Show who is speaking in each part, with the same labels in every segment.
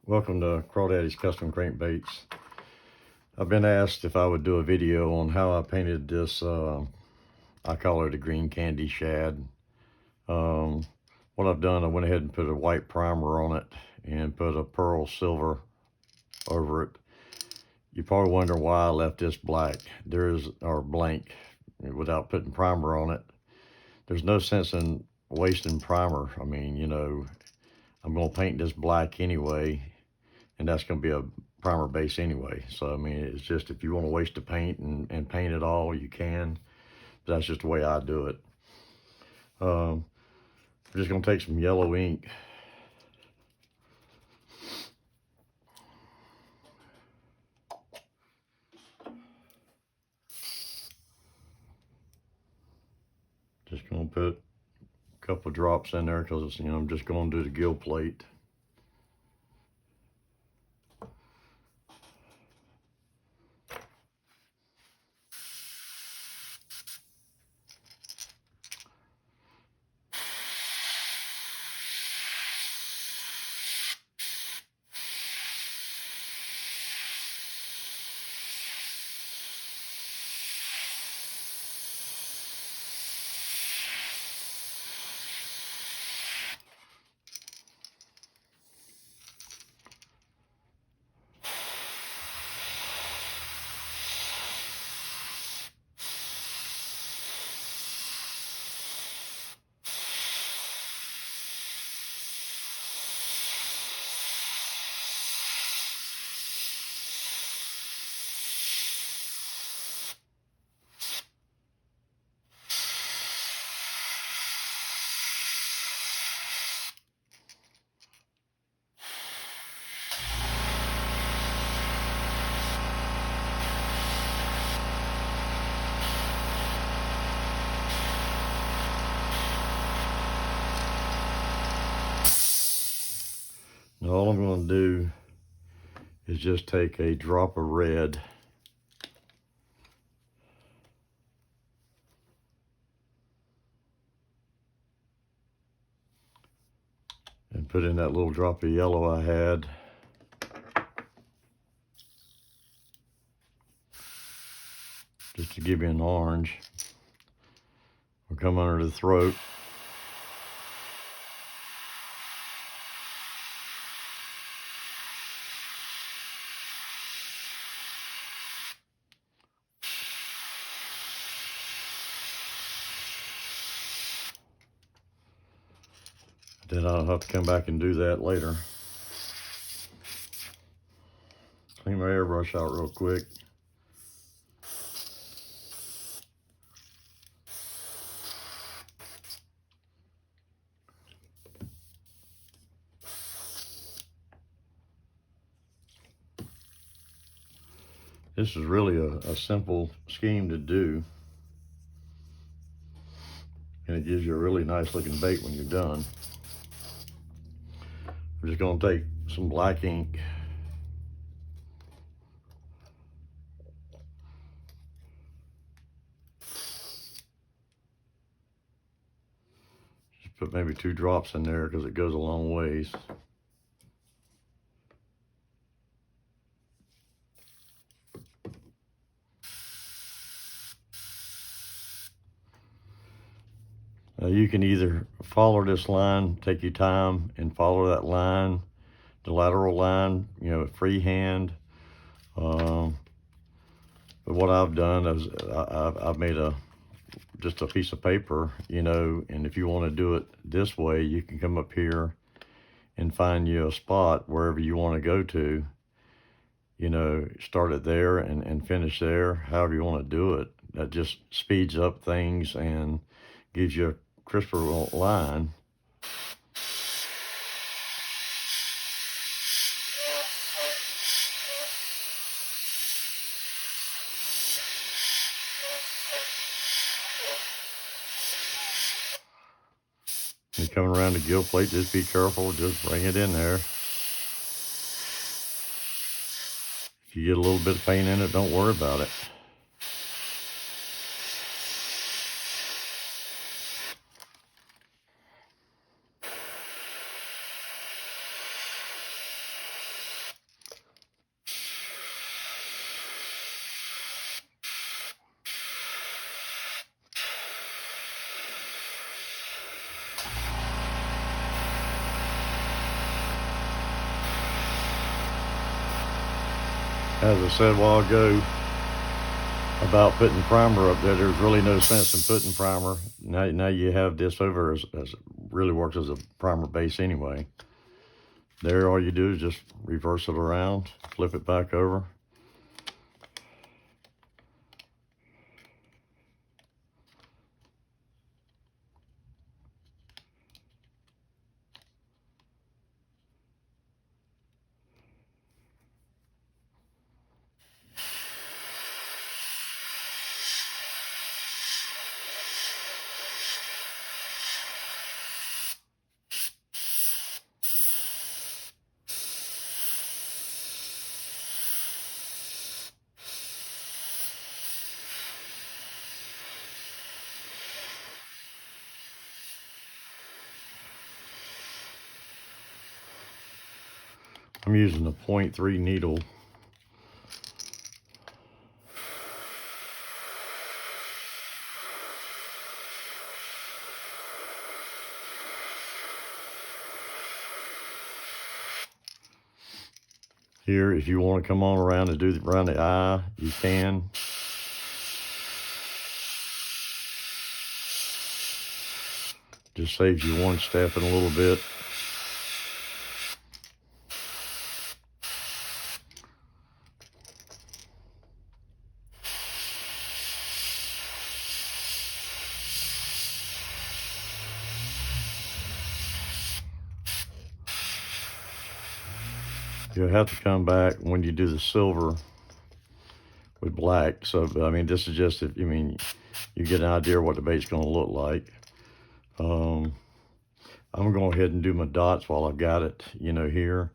Speaker 1: Welcome to Crawdaddy's Custom Crankbaits. I've been asked if I would do a video on how I painted this, I call it a green candy shad. What I've done, I went ahead and put a white primer on it and put a pearl silver over it. You probably wonder why I left this black, or blank, without putting primer on it. There's no sense in wasting primer. I mean, I'm going to paint this black anyway, and that's going to be a primer base anyway. So, I mean, it's just, if you want to waste the paint and paint it all, you can. But that's just the way I do it. I'm just going to take some yellow ink. Just going to put a couple of drops in there because, I'm just going to do the gill plate. Now all I'm going to do is just take a drop of red and put in that little drop of yellow I had. Just to give you an orange. We'll come under the throat. Then I'll have to come back and do that later. Clean my airbrush out real quick. This is really a simple scheme to do. And it gives you a really nice looking bait when you're done. I'm just going to take some black ink. Just put maybe 2 drops in there because it goes a long ways. You can either follow this line, take your time and follow that line, the lateral line, freehand. But what I've done is I've made just a piece of paper, and if you want to do it this way, you can come up here and find you a spot wherever you want to go to, start it there and finish there, however you want to do it. That just speeds up things and gives you a crisper line. You're coming around the gill plate, just be careful, just bring it in there. If you get a little bit of paint in it, don't worry about it. As I said a while ago about putting primer up there, there's really no sense in putting primer. Now you have this over as it really works as a primer base anyway. There, all you do is just reverse it around, flip it back over. I'm using a 0.3 needle. Here, if you want to come on around and do around the eye, you can. Just saves you one step and a little bit. You'll have to come back when you do the silver with black. So, I mean, this is just if, you get an idea of what the bait's going to look like. I'm going to go ahead and do my dots while I've got it, here.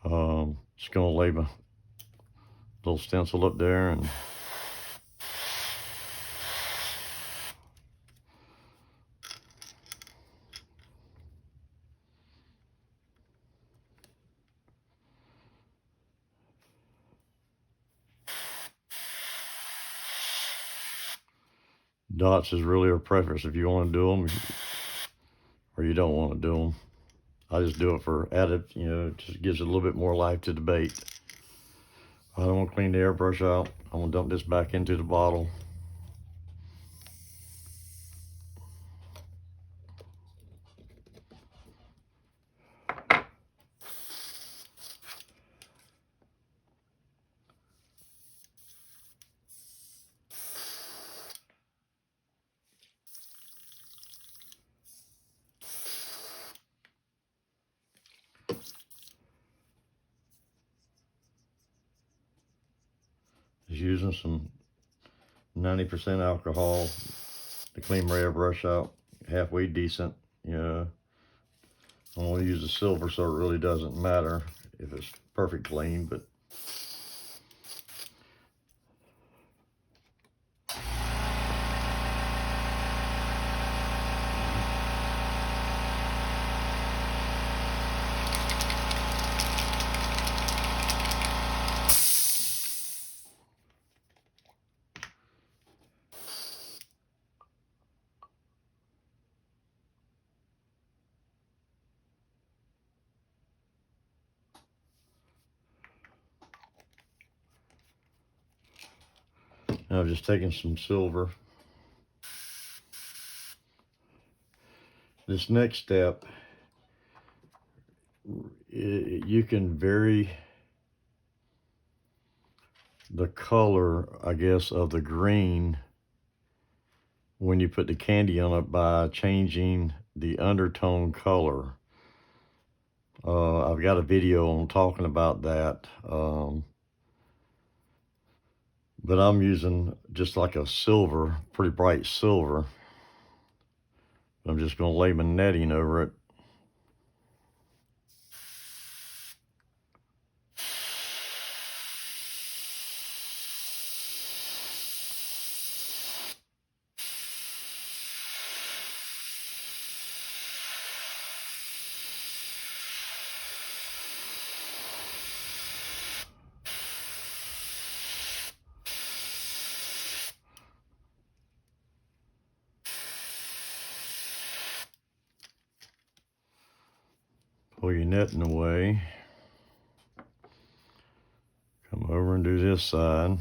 Speaker 1: Just going to lay my little stencil up there and dots is really a preference if you want to do them or you don't want to do them. I just do it for added, it just gives it a little bit more life to the bait. I don't want to clean the airbrush out. I'm going to dump this back into the bottle. Just using some 90% alcohol to clean my airbrush out halfway decent. I'm going to use the silver, so it really doesn't matter if it's perfect clean, but now I've just taken some silver. This next step, you can vary the color, I guess, of the green when you put the candy on it by changing the undertone color. I've got a video on talking about that. But I'm using just like a silver, pretty bright silver. I'm just going to lay my netting over it. Pull your netting away. Come over over and do this side.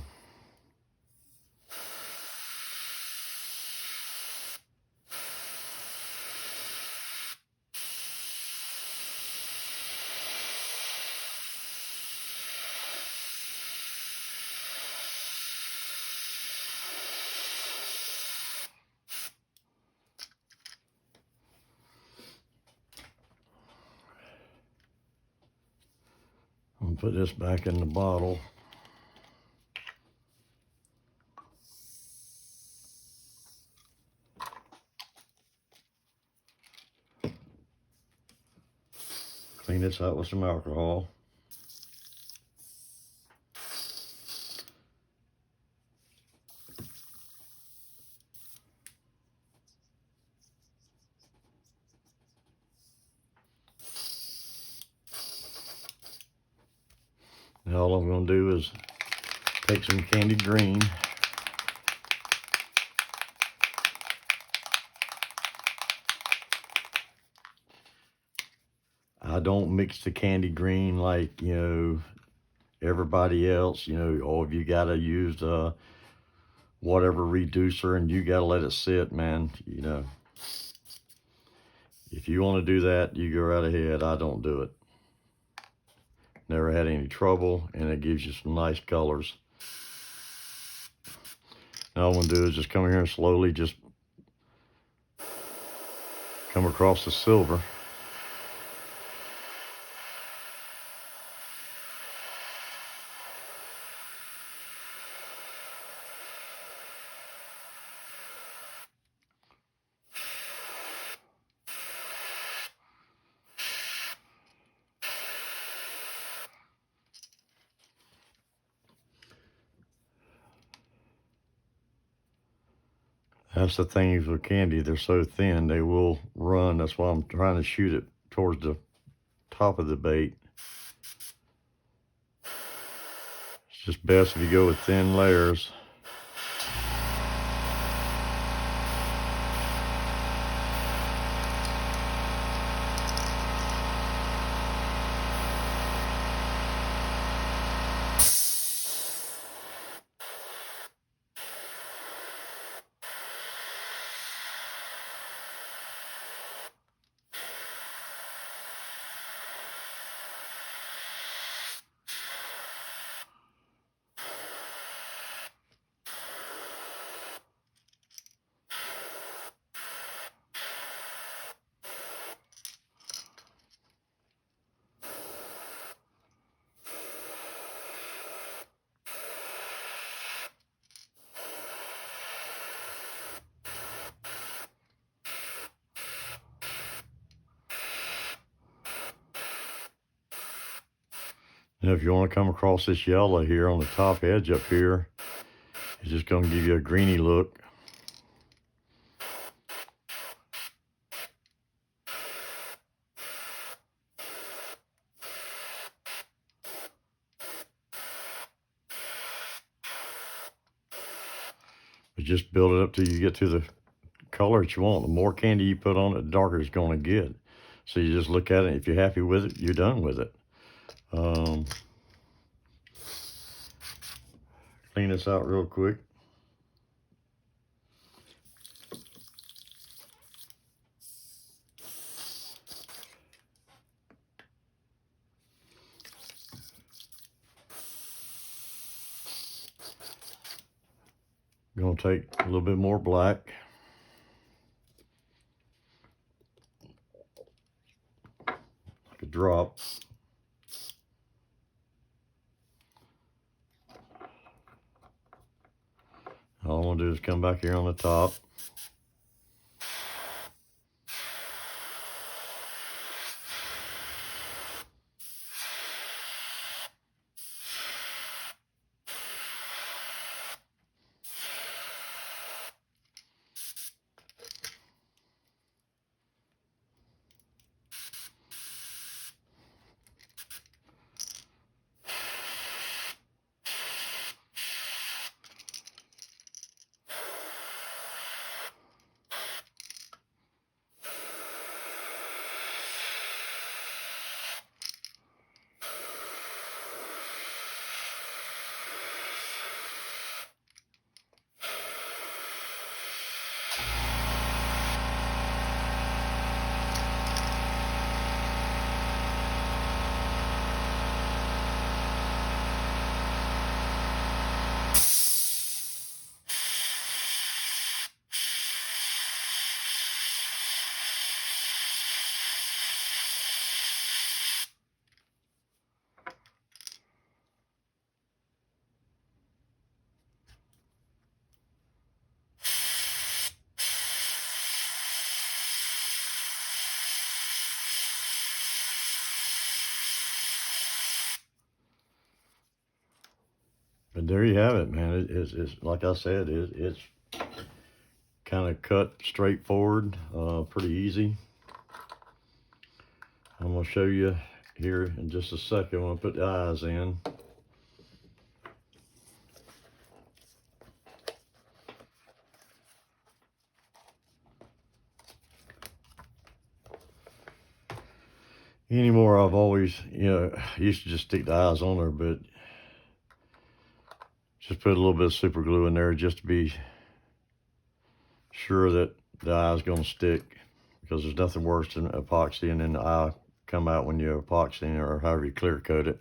Speaker 1: I'm gonna put this back in the bottle. Clean this out with some alcohol. Now all I'm going to do is take some Candy Green. I don't mix the Candy Green like, you know, everybody else. You know, oh, if you got to use whatever reducer and you got to let it sit, man. You know, if you want to do that, you go right ahead. I don't do it. Never had any trouble, and it gives you some nice colors. Now all I'm going to do is just come here and slowly just come across the silver. That's the things with candy, they're so thin, they will run. That's why I'm trying to shoot it towards the top of the bait. It's just best if you go with thin layers. Now, if you want to come across this yellow here on the top edge up here, it's just going to give you a greeny look. But just build it up till you get to the color that you want. The more candy you put on it, the darker it's going to get. So you just look at it. If you're happy with it, you're done with it. Clean this out real quick. I'm going to take a little bit more black. Like a drop. All I'm going to do is come back here on the top. But there you have it, man. It's like I said, it's kind of cut straightforward, pretty easy. I'm gonna show you here in just a second. I'm gonna put the eyes in. Anymore, I've always, used to just stick the eyes on there, but just put a little bit of super glue in there just to be sure that the eye's gonna stick, because there's nothing worse than epoxy and then the eye come out when you're epoxying or however you clear coat it.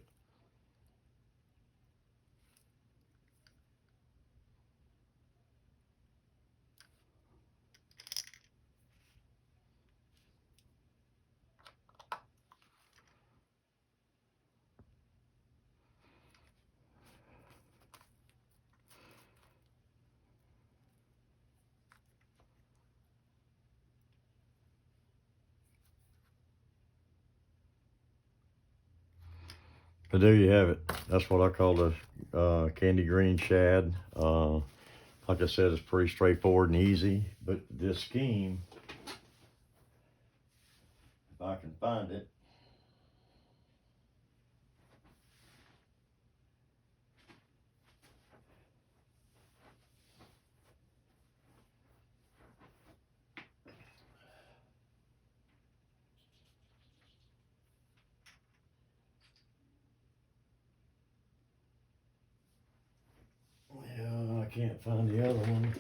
Speaker 1: But there you have it. That's what I call the Candy Green Shad. Like I said, it's pretty straightforward and easy. But this scheme, if I can find it, I can't find the other one.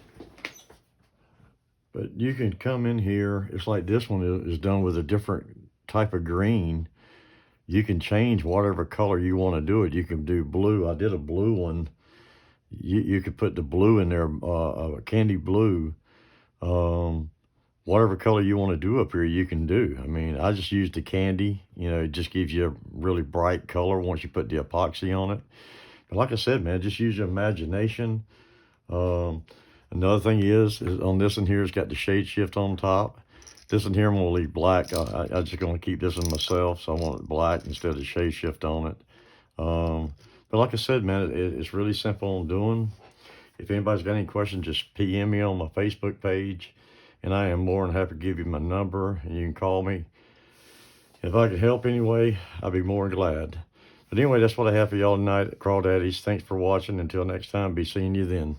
Speaker 1: But you can come in here. It's like this one is done with a different type of green. You can change whatever color you want to do it. You can do blue. I did a blue one. You could put the blue in there, candy blue. Whatever color you want to do up here, you can do. I mean, I just used the candy. It just gives you a really bright color once you put the epoxy on it. But like I said, man, just use your imagination. Another thing is on this one here, it's got the shade shift on top. This one here I'm gonna leave black. I'm just gonna keep this one myself, so I want it black instead of shade shift on it. But like I said, man, it's really simple on doing. If anybody's got any questions, just PM me on my Facebook page, and I am more than happy to give you my number, and you can call me. If I could help anyway, I'd be more than glad. But anyway, that's what I have for y'all tonight at Crawdaddy's. Thanks for watching. Until next time, be seeing you then.